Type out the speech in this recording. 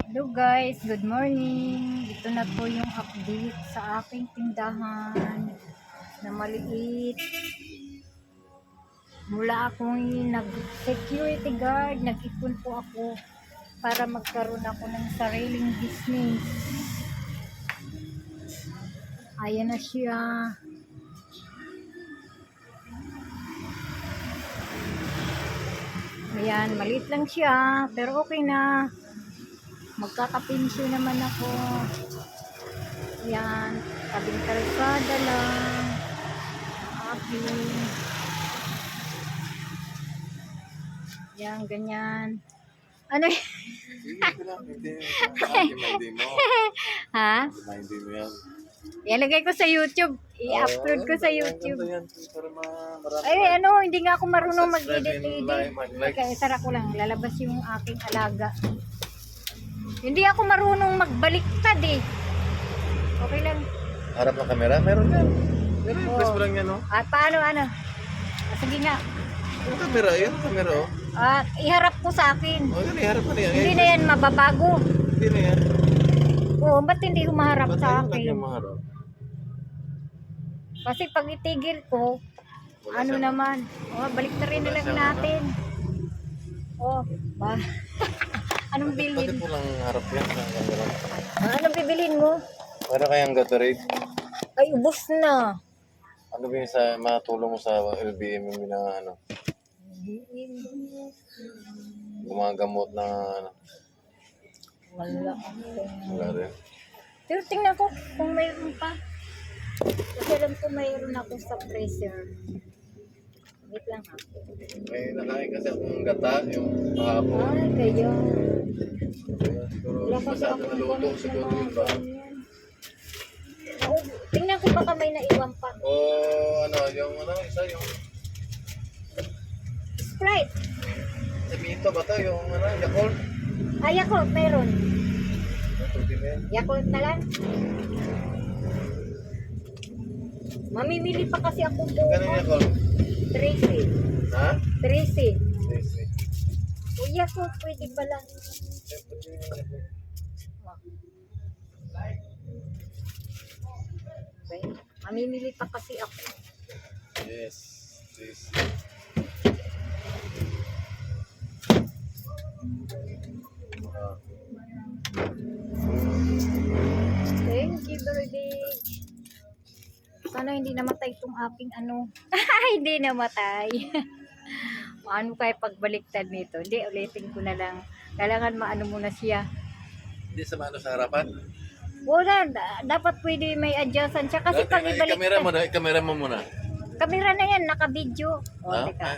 Hello guys, good morning. Ito na po yung update sa aking tindahan na maliit. Mula akong nag-security guard, nag-ipon po ako para magkaroon ako ng sariling business. Ayan na siya. Ayan, maliit lang siya, pero okay na. Magkakapensyo naman ako. Ayan, tabing kalsada lang. Aking. Ayan, ganyan. Ano y- Hindi mo. Ha? Hindi mo yan. Ilagay ko sa YouTube. I-upload ko sa YouTube. Yan, para marami. Ay, ano, hindi nga ako marunong Subscribe and mag-edit. like. Okay, sara ko lang. Lalabas yung aking alaga. Hindi ako marunong magbaliktad eh. Okay lang. Harap ng camera? Meron yan. Meron yung Oo. press mo lang yan, no? At paano, ano? Sige nga. Yung camera, yan. Camera, oh. Iharap ko sa akin. Oh, yan, iharap mo na yan. Hindi na yan mababago. Hindi na yan. Oo, ba't hindi humaharap Ba't sa ayaw akin? lagyan maharap? Kasi pag itigil ko, Wala ano siya. naman, balik na rin na lang natin. Oh, ba? Anong Bakit bilhin? mo lang harap yan sa camera? Anong bibilin mo? Para kayang Gatorade. Ay, ubos na. Ano ba yung sa matulong mo sa LBM yung na ano? Gumagamot na ano? Wala. Wala rin. Pero tingnan ko kung mayroon pa. Kasi alam ko mayroon ako sa freezer. Wait lang ha. May nakain kasi akong gata, yung kahapon. Ay, kayo. Siguro, Wala kasi masyado ako naluto siguro yun ba? Tingnan ko baka may naiwan pa. O ano, yung ano, isa yung Sprite. semito ba to? Yung ano, Yakult? Ay, Yakult, mayroon. Ito din yan. Yakult na lang. Mamimili pa kasi ako Magkano yung bukas. Yakult? 13. Ha? 13. Sisi. O Yakult, pwede pala. Okay. Mamimili pa kasi ako. Yes. Sisi. Thank you very much. Sana hindi namatay itong aking ano. Hindi namatay. Paano kaya pagbaliktad nito? Hindi, ulitin ko na lang. Kailangan maano muna siya. Hindi sa ano sa harapan? Wala, dapat pwede may adjustment siya. Kasi pag I-camera ibaliktad. mo na, i-camera mo muna. Kamera na yan, naka-video. O, Ha? teka.